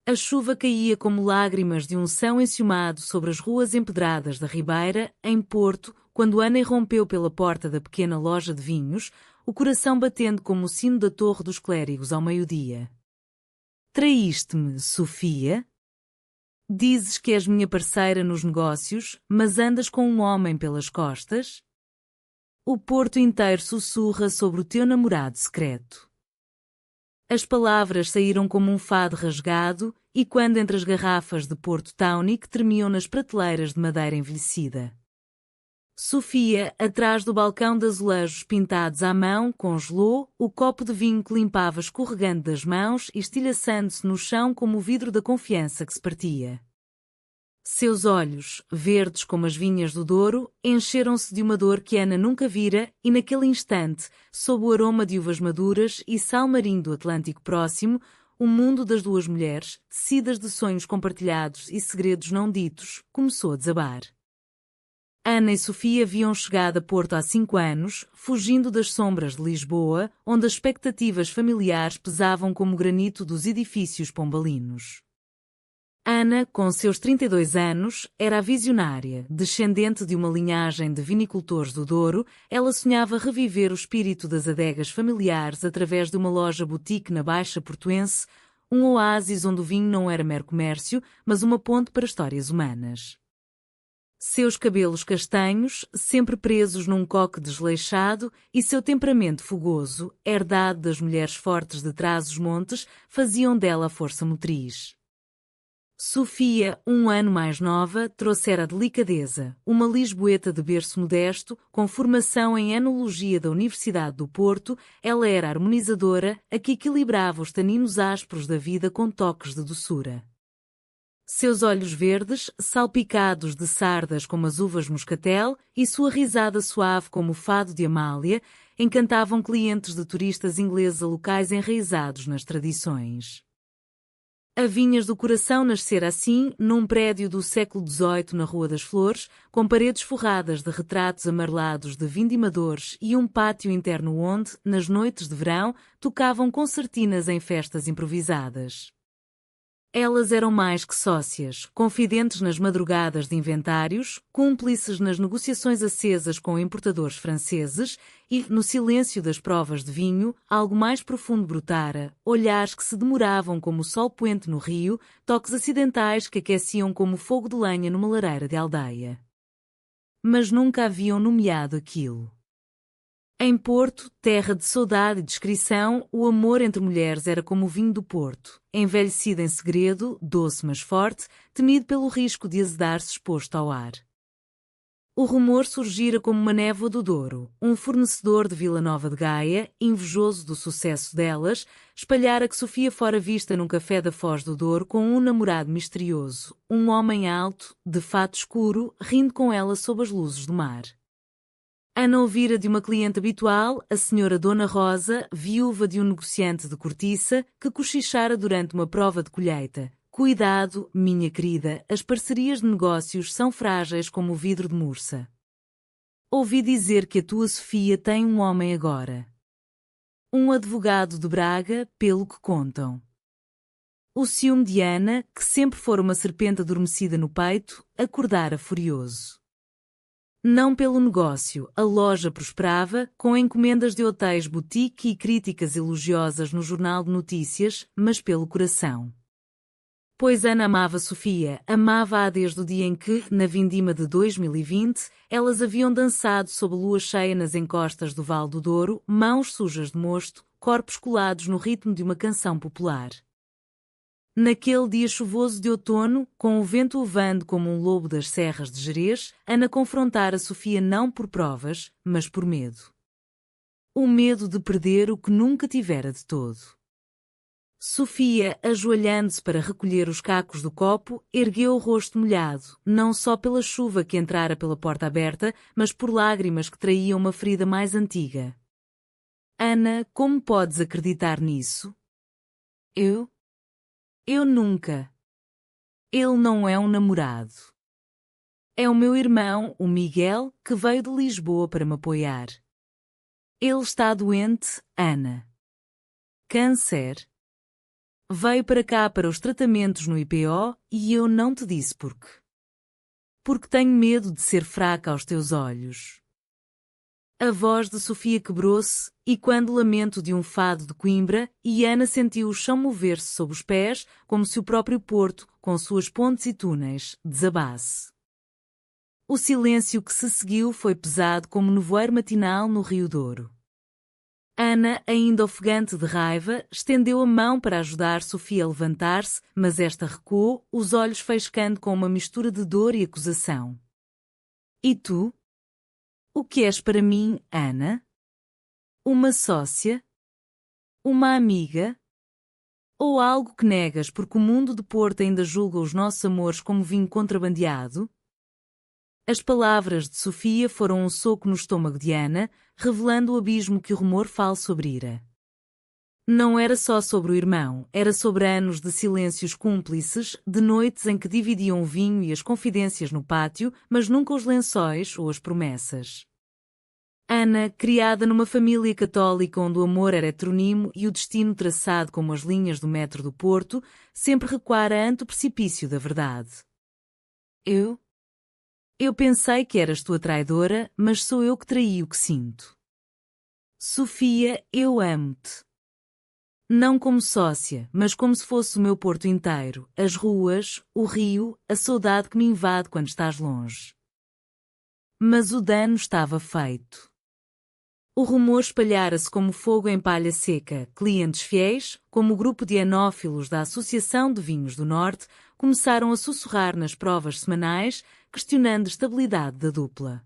A chuva caía como lágrimas de unção enciumado sobre as ruas empedradas da Ribeira, em Porto, quando Ana irrompeu pela porta da pequena loja de vinhos, o coração batendo como o sino da Torre dos Clérigos ao meio-dia. Traíste-me, Sofia? Dizes que és minha parceira nos negócios, mas andas com um homem pelas costas? O Porto inteiro sussurra sobre o teu namorado secreto. As palavras saíram como um fado rasgado, e quando entre as garrafas de Porto Tawny tremiam nas prateleiras de madeira envelhecida. Sofia, atrás do balcão de azulejos pintados à mão, congelou o copo de vinho que limpava escorregando das mãos e estilhaçando-se no chão como o vidro da confiança que se partia. Seus olhos, verdes como as vinhas do Douro, encheram-se de uma dor que Ana nunca vira e naquele instante, sob o aroma de uvas maduras e sal marinho do Atlântico próximo, o mundo das duas mulheres, tecidas de sonhos compartilhados e segredos não ditos, começou a desabar. Ana e Sofia haviam chegado a Porto há 5 anos, fugindo das sombras de Lisboa, onde as expectativas familiares pesavam como o granito dos edifícios pombalinos. Ana, com seus 32 anos, era a visionária, descendente de uma linhagem de vinicultores do Douro. Ela sonhava reviver o espírito das adegas familiares através de uma loja boutique na Baixa Portuense, um oásis onde o vinho não era mero comércio, mas uma ponte para histórias humanas. Seus cabelos castanhos, sempre presos num coque desleixado, e seu temperamento fogoso, herdado das mulheres fortes de Trás-os-Montes, faziam dela a força motriz. Sofia, 1 ano mais nova, trouxera a delicadeza, uma lisboeta de berço modesto, com formação em enologia da Universidade do Porto. Ela era harmonizadora, a que equilibrava os taninos ásperos da vida com toques de doçura. Seus olhos verdes, salpicados de sardas como as uvas moscatel, e sua risada suave como o fado de Amália, encantavam clientes de turistas ingleses a locais enraizados nas tradições. A Vinhas do Coração nascera assim, num prédio do século XVIII na Rua das Flores, com paredes forradas de retratos amarelados de vindimadores e um pátio interno onde, nas noites de verão, tocavam concertinas em festas improvisadas. Elas eram mais que sócias, confidentes nas madrugadas de inventários, cúmplices nas negociações acesas com importadores franceses e, no silêncio das provas de vinho, algo mais profundo brotara, olhares que se demoravam como o sol poente no rio, toques acidentais que aqueciam como fogo de lenha numa lareira de aldeia. Mas nunca haviam nomeado aquilo. Em Porto, terra de saudade e discrição, o amor entre mulheres era como o vinho do Porto, envelhecido em segredo, doce mas forte, temido pelo risco de azedar-se exposto ao ar. O rumor surgira como uma névoa do Douro. Um fornecedor de Vila Nova de Gaia, invejoso do sucesso delas, espalhara que Sofia fora vista num café da Foz do Douro com um namorado misterioso, um homem alto, de fato escuro, rindo com ela sob as luzes do mar. Ana ouvira de uma cliente habitual, a senhora Dona Rosa, viúva de um negociante de cortiça, que cochichara durante uma prova de colheita. Cuidado, minha querida, as parcerias de negócios são frágeis como o vidro de Mursa. Ouvi dizer que a tua Sofia tem um homem agora. Um advogado de Braga, pelo que contam. O ciúme de Ana, que sempre fora uma serpente adormecida no peito, acordara furioso. Não pelo negócio, a loja prosperava, com encomendas de hotéis boutique e críticas elogiosas no jornal de notícias, mas pelo coração. Pois Ana amava Sofia, amava-a desde o dia em que, na vindima de 2020, elas haviam dançado sob a lua cheia nas encostas do Vale do Douro, mãos sujas de mosto, corpos colados no ritmo de uma canção popular. Naquele dia chuvoso de outono, com o vento uvando como um lobo das serras de Gerês, Ana confrontara Sofia não por provas, mas por medo. O medo de perder o que nunca tivera de todo. Sofia, ajoelhando-se para recolher os cacos do copo, ergueu o rosto molhado, não só pela chuva que entrara pela porta aberta, mas por lágrimas que traíam uma ferida mais antiga. Ana, como podes acreditar nisso? Eu nunca. Ele não é um namorado. É o meu irmão, o Miguel, que veio de Lisboa para me apoiar. Ele está doente, Ana. Câncer. veio para cá para os tratamentos no IPO e eu não te disse porquê. Porque tenho medo de ser fraca aos teus olhos. A voz de Sofia quebrou-se, e quando o lamento de um fado de Coimbra, e Ana sentiu o chão mover-se sob os pés, como se o próprio Porto, com suas pontes e túneis, desabasse. O silêncio que se seguiu foi pesado como nevoeiro matinal no Rio Douro. Ana, ainda ofegante de raiva, estendeu a mão para ajudar Sofia a levantar-se, mas esta recuou, os olhos faiscando com uma mistura de dor e acusação. E tu? O que és para mim, Ana? Uma sócia? Uma amiga? Ou algo que negas porque o mundo de Porto ainda julga os nossos amores como vinho contrabandeado? As palavras de Sofia foram um soco no estômago de Ana, revelando o abismo que o rumor falso abrira. Não era só sobre o irmão, era sobre anos de silêncios cúmplices, de noites em que dividiam o vinho e as confidências no pátio, mas nunca os lençóis ou as promessas. Ana, criada numa família católica onde o amor era heteronimo e o destino traçado como as linhas do metro do Porto, sempre recuara ante o precipício da verdade. Eu pensei que eras tu a traidora, mas sou eu que traí o que sinto. Sofia, eu amo-te. Não como sócia, mas como se fosse o meu Porto inteiro, as ruas, o rio, a saudade que me invade quando estás longe. Mas o dano estava feito. O rumor espalhara-se como fogo em palha seca. Clientes fiéis, como o grupo de anófilos da Associação de Vinhos do Norte, começaram a sussurrar nas provas semanais, questionando a estabilidade da dupla.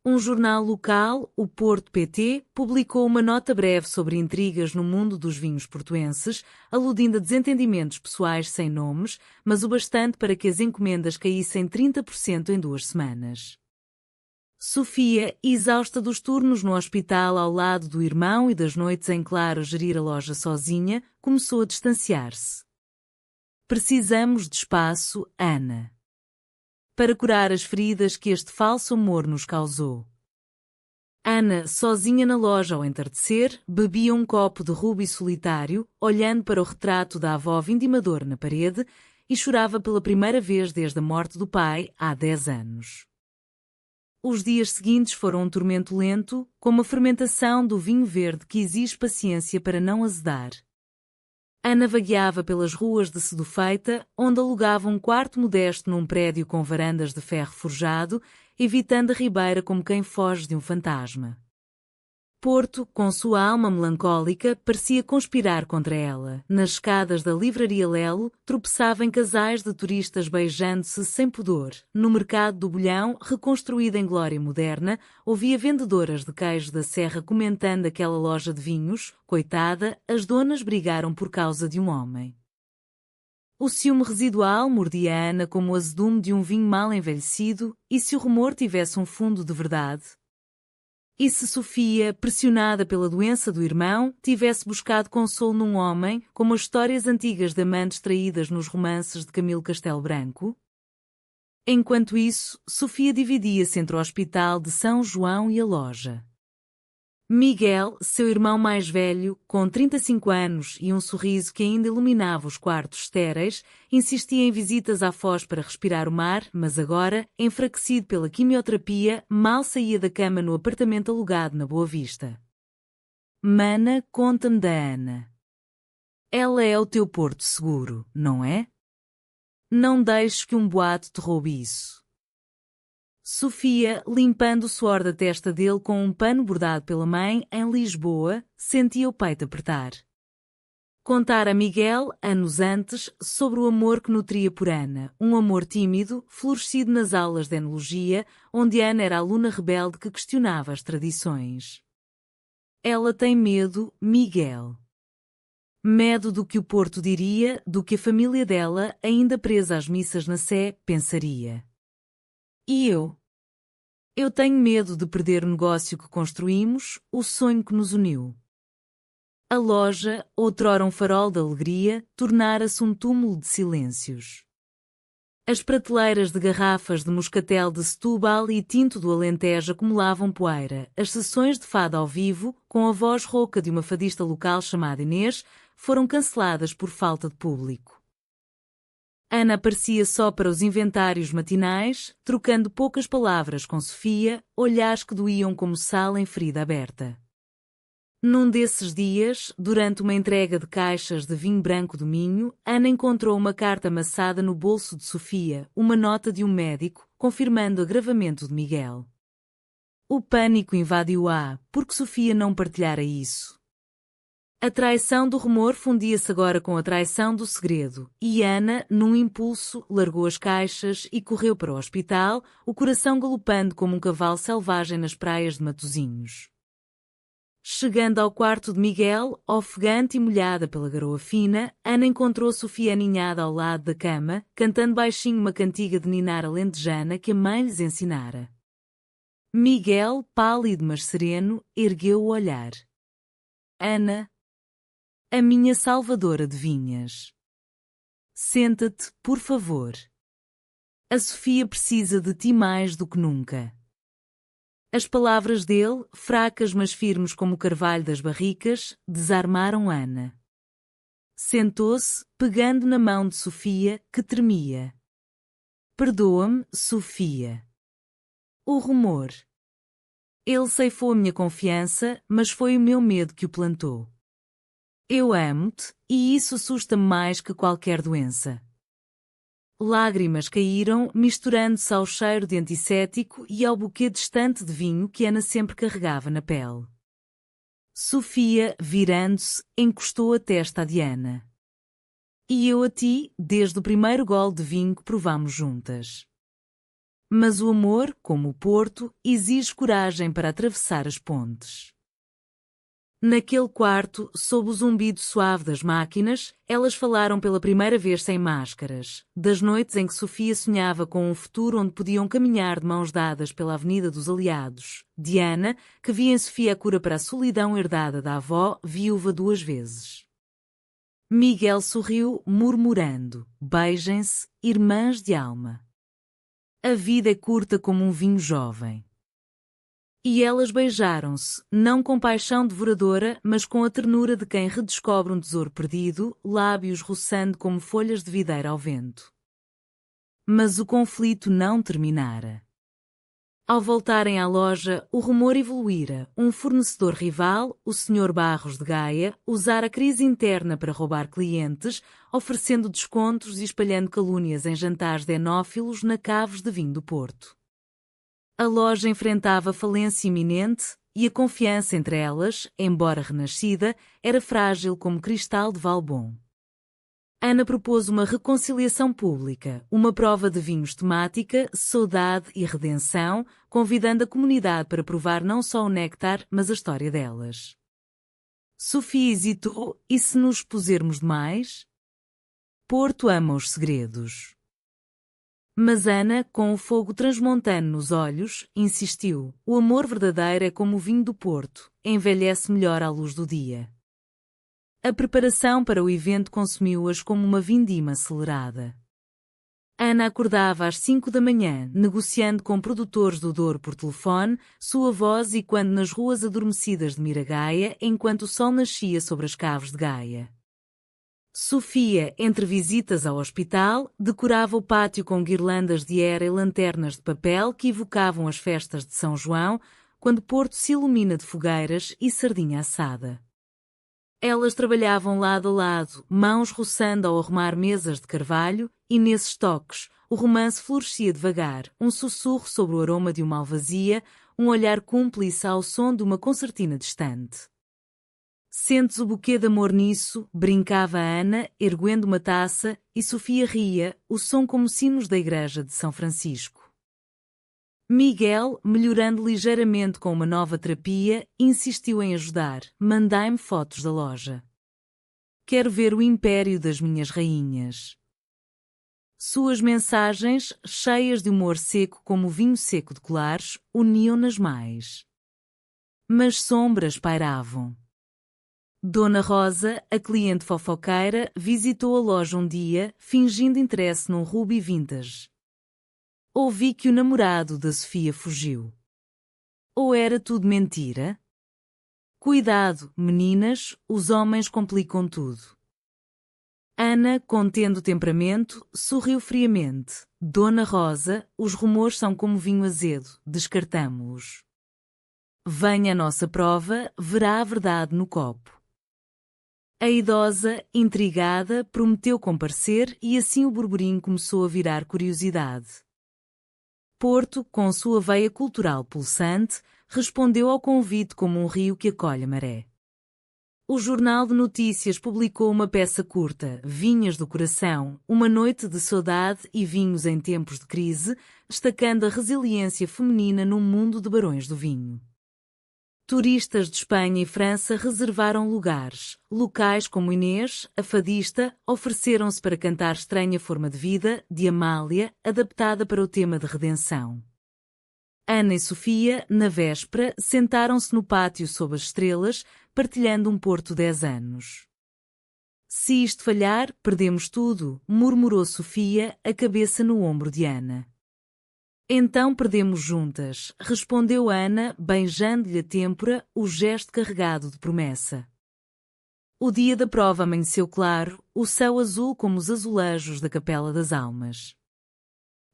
Um jornal local, o Porto PT, publicou uma nota breve sobre intrigas no mundo dos vinhos portuenses, aludindo a desentendimentos pessoais sem nomes, mas o bastante para que as encomendas caíssem 30% em 2 semanas. Sofia, exausta dos turnos no hospital ao lado do irmão e das noites em claro a gerir a loja sozinha, começou a distanciar-se. Precisamos de espaço, Ana. Para curar as feridas que este falso amor nos causou. Ana, sozinha na loja ao entardecer, bebia um copo de rubi solitário, olhando para o retrato da avó vindimadora na parede, e chorava pela primeira vez desde a morte do pai, há 10 anos. Os dias seguintes foram um tormento lento, como a fermentação do vinho verde que exige paciência para não azedar. Ana vagueava pelas ruas de Sedufeita, onde alugava um quarto modesto num prédio com varandas de ferro forjado, evitando a ribeira como quem foge de um fantasma. Porto, com sua alma melancólica, parecia conspirar contra ela. Nas escadas da livraria Lelo, tropeçava em casais de turistas beijando-se sem pudor. No mercado do Bolhão, reconstruído em glória moderna, ouvia vendedoras de queijo da serra comentando aquela loja de vinhos. Coitada, as donas brigaram por causa de um homem. O ciúme residual mordia a Ana como o azedume de um vinho mal envelhecido, e se o rumor tivesse um fundo de verdade? E se Sofia, pressionada pela doença do irmão, tivesse buscado consolo num homem, como as histórias antigas de amantes traídas nos romances de Camilo Castelo Branco? Enquanto isso, Sofia dividia-se entre o hospital de São João e a loja. Miguel, seu irmão mais velho, com 35 anos e um sorriso que ainda iluminava os quartos estéreis, insistia em visitas à Foz para respirar o mar, mas agora, enfraquecido pela quimioterapia, mal saía da cama no apartamento alugado na Boa Vista. Mana, conta-me da Ana. Ela é o teu porto seguro, não é? Não deixes que um boato te roube isso. Sofia, limpando o suor da testa dele com um pano bordado pela mãe, em Lisboa, sentia o peito apertar. Contara a Miguel, anos antes, sobre o amor que nutria por Ana, um amor tímido, florescido nas aulas de enologia, onde Ana era a aluna rebelde que questionava as tradições. Ela tem medo, Miguel. Medo do que o Porto diria, do que a família dela, ainda presa às missas na Sé, pensaria. E eu? Eu tenho medo de perder o negócio que construímos, o sonho que nos uniu. A loja, outrora um farol de alegria, tornara-se um túmulo de silêncios. As prateleiras de garrafas de moscatel de Setúbal e tinto do Alentejo acumulavam poeira. As sessões de fado ao vivo, com a voz rouca de uma fadista local chamada Inês, foram canceladas por falta de público. Ana aparecia só para os inventários matinais, trocando poucas palavras com Sofia, olhares que doíam como sal em ferida aberta. Num desses dias, durante uma entrega de caixas de vinho branco do Minho, Ana encontrou uma carta amassada no bolso de Sofia, uma nota de um médico, confirmando o agravamento de Miguel. O pânico invadiu-a, porque Sofia não partilhara isso. A traição do rumor fundia-se agora com a traição do segredo, e Ana, num impulso, largou as caixas e correu para o hospital, o coração galopando como um cavalo selvagem nas praias de Matosinhos. Chegando ao quarto de Miguel, ofegante e molhada pela garoa fina, Ana encontrou Sofia aninhada ao lado da cama, cantando baixinho uma cantiga de ninar alentejana que a mãe lhes ensinara. Miguel, pálido mas sereno, ergueu o olhar. Ana, a minha salvadora de vinhas. Senta-te, por favor. A Sofia precisa de ti mais do que nunca. As palavras dele, fracas mas firmes como o carvalho das barricas, desarmaram Ana. Sentou-se, pegando na mão de Sofia, que tremia. Perdoa-me, Sofia. O rumor. Ele ceifou a minha confiança, mas foi o meu medo que o plantou. Eu amo-te, e isso assusta-me mais que qualquer doença. Lágrimas caíram, misturando-se ao cheiro de antisséptico e ao buquê distante de vinho que Ana sempre carregava na pele. Sofia, virando-se, encostou a testa a Diana. E eu a ti, desde o primeiro gole de vinho que provamos juntas. Mas o amor, como o porto, exige coragem para atravessar as pontes. Naquele quarto, sob o zumbido suave das máquinas, elas falaram pela primeira vez sem máscaras, das noites em que Sofia sonhava com um futuro onde podiam caminhar de mãos dadas pela Avenida dos Aliados. Diana, que via em Sofia a cura para a solidão herdada da avó, viúva 2 vezes. Miguel sorriu, murmurando: beijem-se, irmãs de alma. A vida é curta como um vinho jovem. E elas beijaram-se, não com paixão devoradora, mas com a ternura de quem redescobre um tesouro perdido, lábios roçando como folhas de videira ao vento. Mas o conflito não terminara. Ao voltarem à loja, o rumor evoluíra. Um fornecedor rival, o Sr. Barros de Gaia, usara a crise interna para roubar clientes, oferecendo descontos e espalhando calúnias em jantares de enófilos na Caves de Vinho do Porto. A loja enfrentava falência iminente e a confiança entre elas, embora renascida, era frágil como cristal de Valbon. Ana propôs uma reconciliação pública, uma prova de vinhos temática, saudade e redenção, convidando a comunidade para provar não só o néctar, mas a história delas. Sofia hesitou: e se nos expusermos demais? Porto ama os segredos. Mas Ana, com o fogo transmontano nos olhos, insistiu: o amor verdadeiro é como o vinho do Porto, envelhece melhor à luz do dia. A preparação para o evento consumiu-as como uma vindima acelerada. Ana acordava às 5 da manhã, negociando com produtores do Douro por telefone, sua voz ecoando nas ruas adormecidas de Miragaia enquanto o sol nascia sobre as caves de Gaia. Sofia, entre visitas ao hospital, decorava o pátio com guirlandas de era e lanternas de papel que evocavam as festas de São João, quando Porto se ilumina de fogueiras e sardinha assada. Elas trabalhavam lado a lado, mãos roçando ao arrumar mesas de carvalho, e nesses toques, o romance florescia devagar, um sussurro sobre o aroma de uma alvazia, um olhar cúmplice ao som de uma concertina distante. Sentes o buquê de amor nisso, brincava a Ana, erguendo uma taça, e Sofia ria, o som como sinos da igreja de São Francisco. Miguel, melhorando ligeiramente com uma nova terapia, insistiu em ajudar: mandai-me fotos da loja. Quero ver o império das minhas rainhas. Suas mensagens, cheias de humor seco como o vinho seco de Colares, uniam-nas mais. Mas sombras pairavam. Dona Rosa, a cliente fofoqueira, visitou a loja um dia, fingindo interesse num ruby vintage. Ouvi que o namorado da Sofia fugiu. Ou era tudo mentira? Cuidado, meninas, os homens complicam tudo. Ana, contendo o temperamento, sorriu friamente. Dona Rosa, os rumores são como vinho azedo, descartamo-os. Venha a nossa prova, verá a verdade no copo. A idosa, intrigada, prometeu comparecer e assim o burburinho começou a virar curiosidade. Porto, com sua veia cultural pulsante, respondeu ao convite como um rio que acolhe a maré. O Jornal de Notícias publicou uma peça curta, Vinhas do Coração, uma noite de saudade e vinhos em tempos de crise, destacando a resiliência feminina num mundo de barões do vinho. Turistas de Espanha e França reservaram lugares. Locais como Inês, a fadista, ofereceram-se para cantar Estranha Forma de Vida, de Amália, adaptada para o tema de redenção. Ana e Sofia, na véspera, sentaram-se no pátio sob as estrelas, partilhando um Porto 10 anos. Se isto falhar, perdemos tudo, murmurou Sofia, a cabeça no ombro de Ana. Então perdemos juntas, respondeu Ana, beijando-lhe a têmpora, o gesto carregado de promessa. O dia da prova amanheceu claro, o céu azul como os azulejos da Capela das Almas.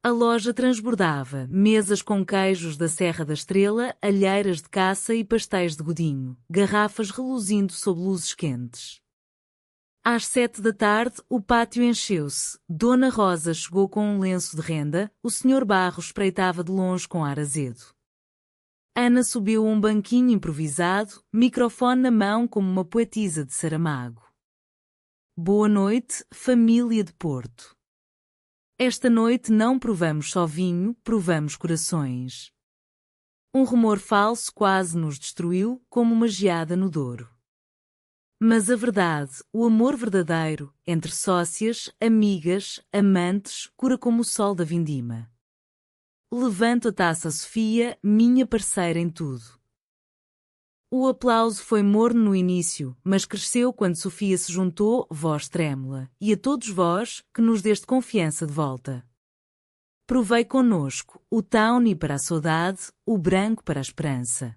A loja transbordava, mesas com queijos da Serra da Estrela, alheiras de caça e pastéis de godinho, garrafas reluzindo sob luzes quentes. Às 7 da tarde, o pátio encheu-se. Dona Rosa chegou com um lenço de renda, o Sr. Barros espreitava de longe com ar azedo. Ana subiu a um banquinho improvisado, microfone na mão como uma poetisa de Saramago. Boa noite, família de Porto. Esta noite não provamos só vinho, provamos corações. Um rumor falso quase nos destruiu, como uma geada no Douro. Mas a verdade, o amor verdadeiro, entre sócias, amigas, amantes, cura como o sol da vindima. Levanto a taça, Sofia, minha parceira em tudo. O aplauso foi morno no início, mas cresceu quando Sofia se juntou, voz trêmula, e a todos vós, que nos deste confiança de volta. Provei conosco, o tawny para a saudade, o branco para a esperança.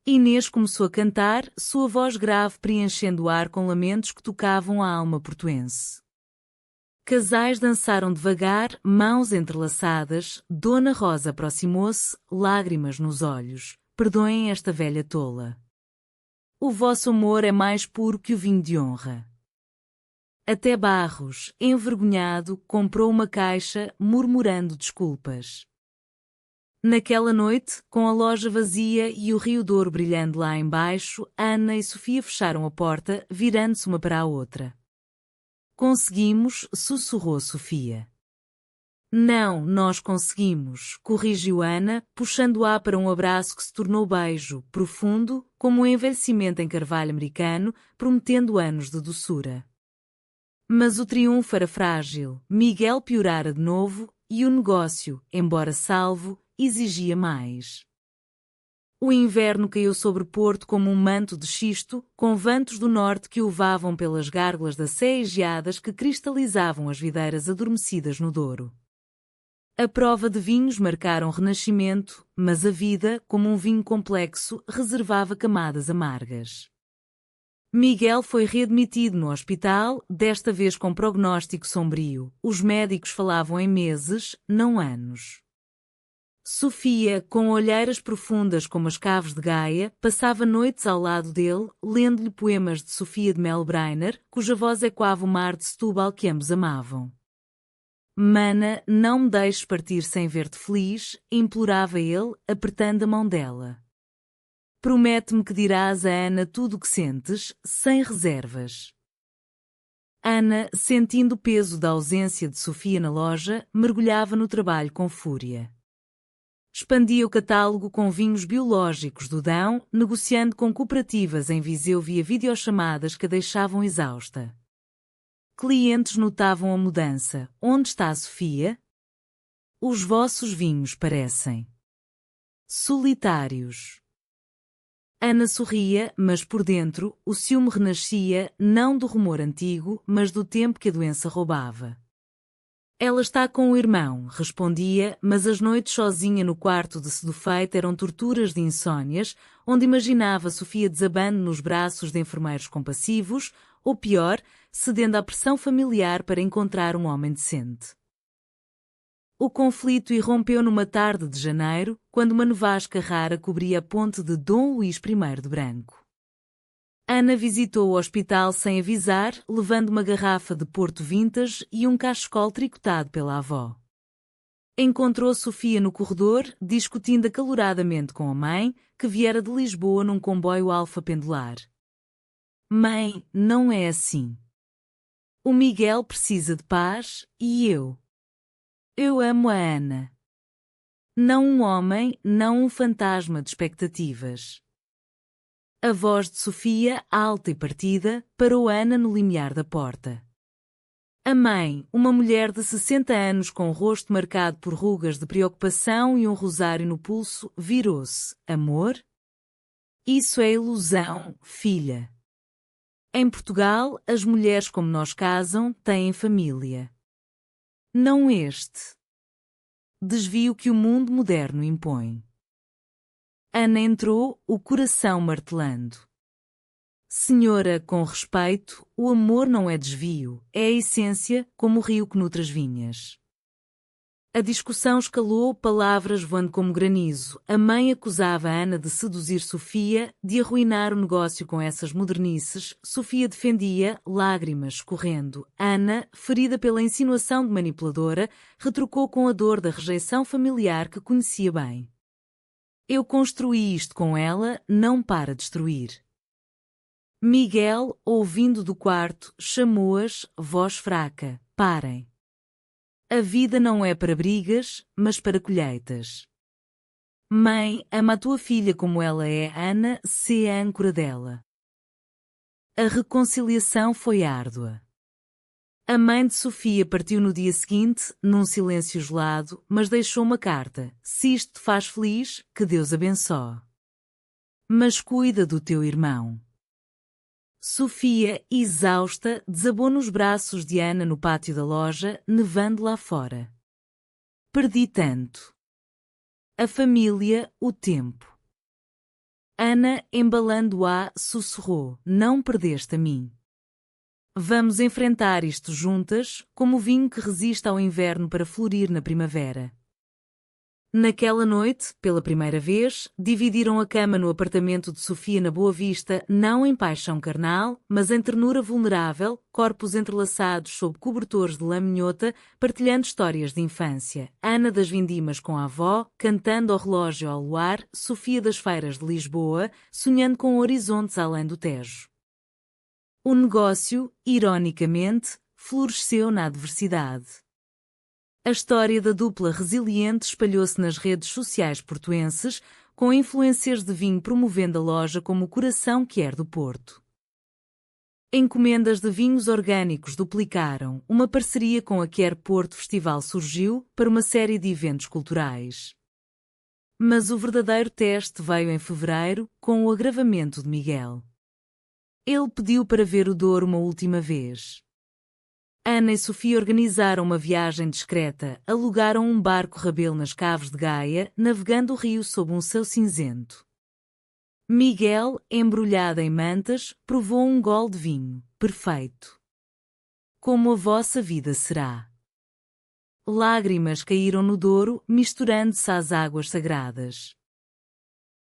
Inês começou a cantar, sua voz grave preenchendo o ar com lamentos que tocavam a alma portuense. Casais dançaram devagar, mãos entrelaçadas, Dona Rosa aproximou-se, lágrimas nos olhos. Perdoem esta velha tola. O vosso amor é mais puro que o vinho de honra. Até Barros, envergonhado, comprou uma caixa, murmurando desculpas. Naquela noite, com a loja vazia e o Rio Douro brilhando lá embaixo, Ana e Sofia fecharam a porta, virando-se uma para a outra. Conseguimos, sussurrou Sofia. Não, nós conseguimos, corrigiu Ana, puxando-a para um abraço que se tornou beijo, profundo, como um envelhecimento em carvalho americano, prometendo anos de doçura. Mas o triunfo era frágil, Miguel piorara de novo, e o negócio, embora salvo, exigia mais. O inverno caiu sobre Porto como um manto de xisto, com ventos do norte que o levavam pelas gárgulas da Sé e geadas que cristalizavam as videiras adormecidas no Douro. A prova de vinhos marcaram o renascimento, mas a vida, como um vinho complexo, reservava camadas amargas. Miguel foi readmitido no hospital, desta vez com prognóstico sombrio. Os médicos falavam em meses, não anos. Sofia, com olheiras profundas como as caves de Gaia, passava noites ao lado dele, lendo-lhe poemas de Sofia de Melbreiner, cuja voz ecoava o mar de Setúbal que ambos amavam. Mana, não me deixes partir sem ver-te feliz, implorava ele, apertando a mão dela. Promete-me que dirás a Ana tudo o que sentes, sem reservas. Ana, sentindo o peso da ausência de Sofia na loja, mergulhava no trabalho com fúria. Expandia o catálogo com vinhos biológicos do Dão, negociando com cooperativas em Viseu via videochamadas que a deixavam exausta. Clientes notavam a mudança. Onde está a Sofia? Os vossos vinhos parecem solitários. Ana sorria, mas por dentro, o ciúme renascia, não do rumor antigo, mas do tempo que a doença roubava. Ela está com o irmão, respondia, mas as noites sozinha no quarto de Sedufeito eram torturas de insônias, onde imaginava Sofia desabando nos braços de enfermeiros compassivos, ou pior, cedendo à pressão familiar para encontrar um homem decente. O conflito irrompeu numa tarde de janeiro, quando uma nevasca rara cobria a ponte de Dom Luís I de Branco. Ana visitou o hospital sem avisar, levando uma garrafa de Porto Vintage e um cachecol tricotado pela avó. Encontrou Sofia no corredor, discutindo acaloradamente com a mãe, que viera de Lisboa num comboio alfa pendular. Mãe, não é assim. O Miguel precisa de paz, e eu. Eu amo a Ana. Não um homem, não um fantasma de expectativas. A voz de Sofia, alta e partida, parou Ana no limiar da porta. A mãe, uma mulher de 60 anos com o rosto marcado por rugas de preocupação e um rosário no pulso, virou-se. Amor? Isso é ilusão, filha. Em Portugal, as mulheres como nós casam, têm família. Não este desvio que o mundo moderno impõe. Ana entrou, o coração martelando. Senhora, com respeito, o amor não é desvio, é a essência, como o rio que nutre as vinhas. A discussão escalou, palavras voando como granizo. A mãe acusava Ana de seduzir Sofia, de arruinar o negócio com essas modernices. Sofia defendia, lágrimas escorrendo. Ana, ferida pela insinuação de manipuladora, retrucou com a dor da rejeição familiar que conhecia bem. Eu construí isto com ela, não para destruir. Miguel, ouvindo do quarto, chamou-as, voz fraca. Parem. A vida não é para brigas, mas para colheitas. Mãe, ama a tua filha como ela é, Ana, sê a âncora dela. A reconciliação foi árdua. A mãe de Sofia partiu no dia seguinte, num silêncio gelado, mas deixou uma carta. Se isto te faz feliz, que Deus abençoe. Mas cuida do teu irmão. Sofia, exausta, desabou nos braços de Ana no pátio da loja, nevando lá fora. Perdi tanto. A família, o tempo. Ana, embalando-a, sussurrou, não perdeste a mim. Vamos enfrentar isto juntas, como o vinho que resiste ao inverno para florir na primavera. Naquela noite, pela primeira vez, dividiram a cama no apartamento de Sofia na Boa Vista, não em paixão carnal, mas em ternura vulnerável, corpos entrelaçados sob cobertores de lã minhota, partilhando histórias de infância. Ana das vindimas com a avó, cantando ao relógio ao luar, Sofia das feiras de Lisboa, sonhando com horizontes além do Tejo. O negócio, ironicamente, floresceu na adversidade. A história da dupla resiliente espalhou-se nas redes sociais portuenses, com influencers de vinho promovendo a loja como o coração que ergue do Porto. Encomendas de vinhos orgânicos duplicaram, uma parceria com a Quer Porto Festival surgiu para uma série de eventos culturais. Mas o verdadeiro teste veio em fevereiro, com o agravamento de Miguel. Ele pediu para ver o Douro uma última vez. Ana e Sofia organizaram uma viagem discreta, alugaram um barco rabelo nas Caves de Gaia, navegando o rio sob um céu cinzento. Miguel, embrulhado em mantas, provou um gole de vinho, perfeito. Como a vossa vida será. Lágrimas caíram no Douro, misturando-se às águas sagradas.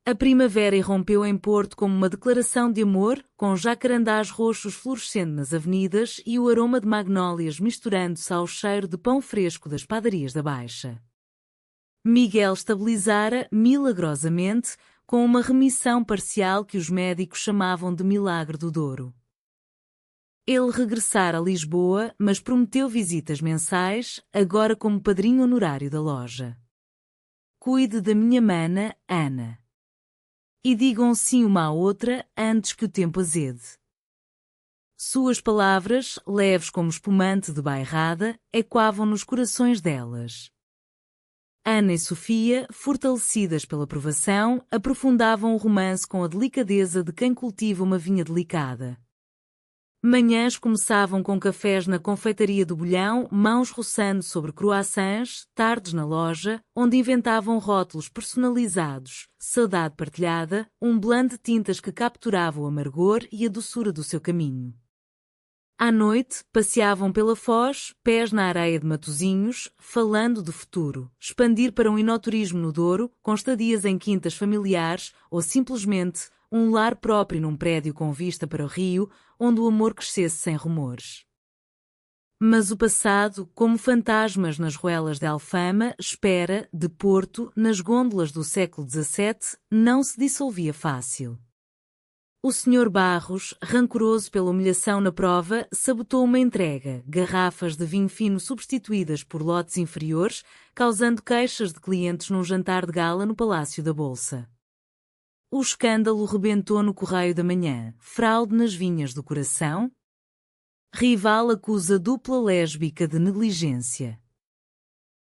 A primavera irrompeu em Porto como uma declaração de amor, com jacarandás roxos florescendo nas avenidas e o aroma de magnólias misturando-se ao cheiro de pão fresco das padarias da Baixa. Miguel estabilizara, milagrosamente, com uma remissão parcial que os médicos chamavam de milagre do Douro. Ele regressara a Lisboa, mas prometeu visitas mensais, agora como padrinho honorário da loja. Cuide da minha mana, Ana. E digam sim uma à outra, antes que o tempo azede. Suas palavras, leves como espumante de bairrada, ecoavam nos corações delas. Ana e Sofia, fortalecidas pela provação, aprofundavam o romance com a delicadeza de quem cultiva uma vinha delicada. Manhãs começavam com cafés na confeitaria do Bolhão, mãos roçando sobre croissants, tardes na loja, onde inventavam rótulos personalizados, saudade partilhada, um blend de tintas que capturava o amargor e a doçura do seu caminho. À noite, passeavam pela Foz, pés na areia de Matosinhos, falando de futuro, expandir para um enoturismo no Douro, com estadias em quintas familiares ou simplesmente um lar próprio num prédio com vista para o rio, onde o amor crescesse sem rumores. Mas o passado, como fantasmas nas ruelas de Alfama, espera, de Porto, nas gôndolas do século XVII, não se dissolvia fácil. O Sr. Barros, rancoroso pela humilhação na prova, sabotou uma entrega, garrafas de vinho fino substituídas por lotes inferiores, causando queixas de clientes num jantar de gala no Palácio da Bolsa. O escândalo rebentou no Correio da Manhã, fraude nas vinhas do coração. Rival acusa dupla lésbica de negligência.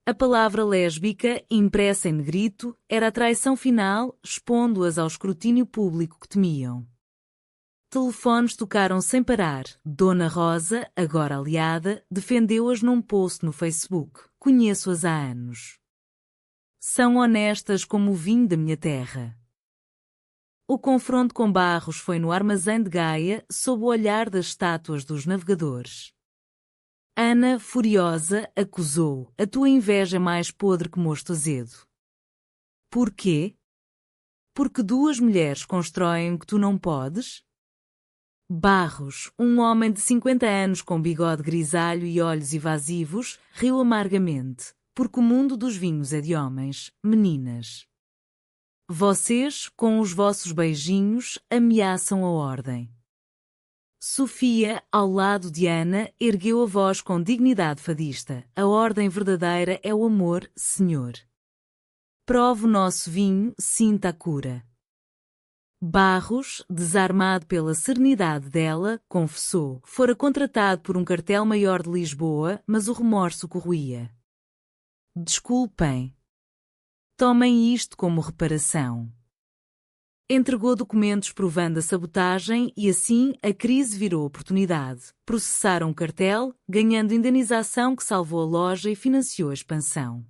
A palavra lésbica, impressa em negrito, era a traição final, expondo-as ao escrutínio público que temiam. Telefones tocaram sem parar. Dona Rosa, agora aliada, defendeu-as num post no Facebook. Conheço-as há anos. São honestas como o vinho da minha terra. O confronto com Barros foi no Armazém de Gaia, sob o olhar das estátuas dos navegadores. Ana, furiosa, acusou: a tua inveja é mais podre que mosto azedo. Porquê? Porque duas mulheres constroem o que tu não podes? Barros, um homem de 50 anos com bigode grisalho e olhos evasivos, riu amargamente, porque o mundo dos vinhos é de homens, meninas. Vocês, com os vossos beijinhos, ameaçam a ordem. Sofia, ao lado de Ana, ergueu a voz com dignidade fadista. A ordem verdadeira é o amor, senhor. Prove o nosso vinho, sinta a cura. Barros, desarmado pela serenidade dela, confessou: fora contratado por um cartel maior de Lisboa, mas o remorso corroía. Desculpem. Tomem isto como reparação. Entregou documentos provando a sabotagem e assim a crise virou oportunidade. Processaram o cartel, ganhando indenização que salvou a loja e financiou a expansão.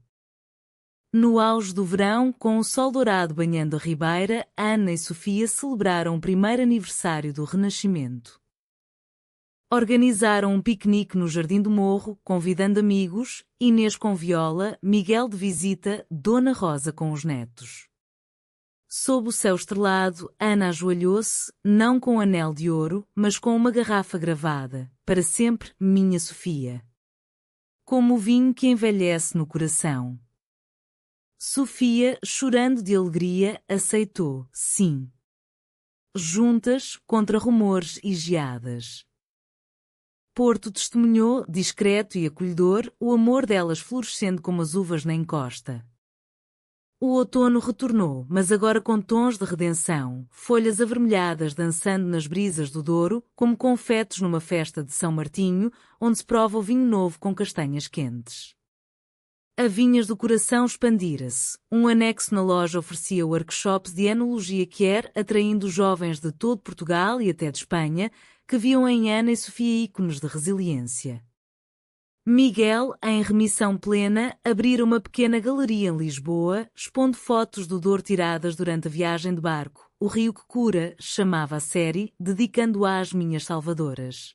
No auge do verão, com o sol dourado banhando a ribeira, Ana e Sofia celebraram o primeiro aniversário do Renascimento. Organizaram um piquenique no Jardim do Morro, convidando amigos, Inês com viola, Miguel de visita, Dona Rosa com os netos. Sob o céu estrelado, Ana ajoelhou-se, não com um anel de ouro, mas com uma garrafa gravada: para sempre, minha Sofia. Como o vinho que envelhece no coração. Sofia, chorando de alegria, aceitou, sim. Juntas, contra rumores e geadas. Porto testemunhou, discreto e acolhedor, o amor delas florescendo como as uvas na encosta. O outono retornou, mas agora com tons de redenção, folhas avermelhadas dançando nas brisas do Douro, como confetes numa festa de São Martinho, onde se prova o vinho novo com castanhas quentes. A Vinhas do Coração expandira-se. Um anexo na loja oferecia workshops de enologia Kier, atraindo jovens de todo Portugal e até de Espanha, que viam em Ana e Sofia ícones de resiliência. Miguel, em remissão plena, abrira uma pequena galeria em Lisboa, expondo fotos do Douro tiradas durante a viagem de barco. O Rio que Cura, chamava a série, dedicando-a às minhas salvadoras.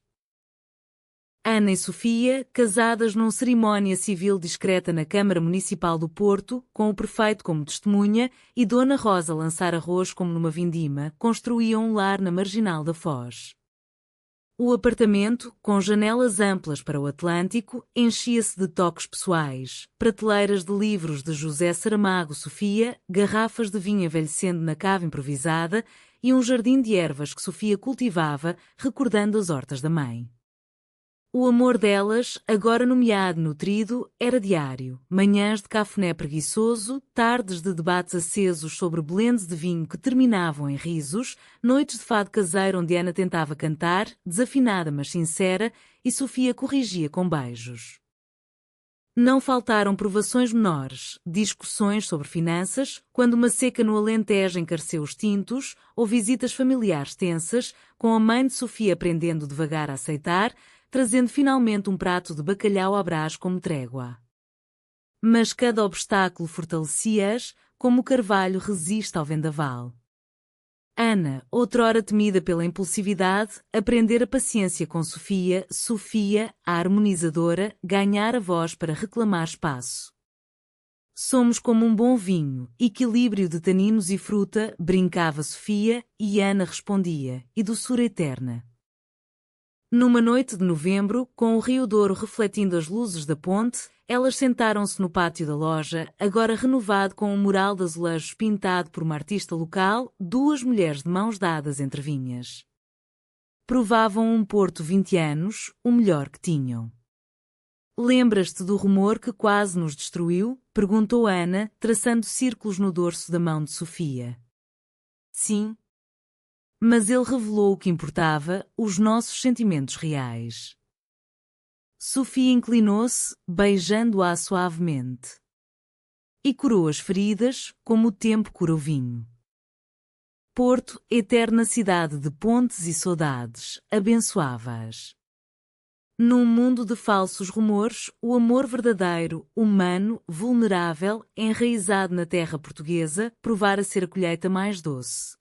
Ana e Sofia, casadas numa cerimónia civil discreta na Câmara Municipal do Porto, com o prefeito como testemunha, e Dona Rosa lançar arroz como numa vindima, construíam um lar na Marginal da Foz. O apartamento, com janelas amplas para o Atlântico, enchia-se de toques pessoais, prateleiras de livros de José Saramago Sofia, garrafas de vinho envelhecendo na cava improvisada e um jardim de ervas que Sofia cultivava, recordando as hortas da mãe. O amor delas, agora nomeado nutrido, era diário. Manhãs de cafuné preguiçoso, tardes de debates acesos sobre blends de vinho que terminavam em risos, noites de fado caseiro onde Ana tentava cantar, desafinada mas sincera, e Sofia corrigia com beijos. Não faltaram provações menores, discussões sobre finanças, quando uma seca no Alentejo encareceu os tintos, ou visitas familiares tensas, com a mãe de Sofia aprendendo devagar a aceitar, trazendo finalmente um prato de bacalhau à brás como trégua. Mas cada obstáculo fortalecia-as, como o carvalho resiste ao vendaval. Ana, outrora temida pela impulsividade, aprender a paciência com Sofia, Sofia, a harmonizadora, ganhar a voz para reclamar espaço. Somos como um bom vinho, equilíbrio de taninos e fruta, brincava Sofia, e Ana respondia, e doçura eterna. Numa noite de novembro, com o Rio Douro refletindo as luzes da ponte, elas sentaram-se no pátio da loja, agora renovado com um mural de azulejos pintado por uma artista local, duas mulheres de mãos dadas entre vinhas. Provavam um Porto 20 anos, o melhor que tinham. Lembras-te do rumor que quase nos destruiu? Perguntou Ana, traçando círculos no dorso da mão de Sofia. Sim. Mas ele revelou o que importava, os nossos sentimentos reais. Sofia inclinou-se, beijando-a suavemente. E curou as feridas, como o tempo cura o vinho. Porto, eterna cidade de pontes e saudades, abençoava-as. Num mundo de falsos rumores, o amor verdadeiro, humano, vulnerável, enraizado na terra portuguesa, provara ser a colheita mais doce.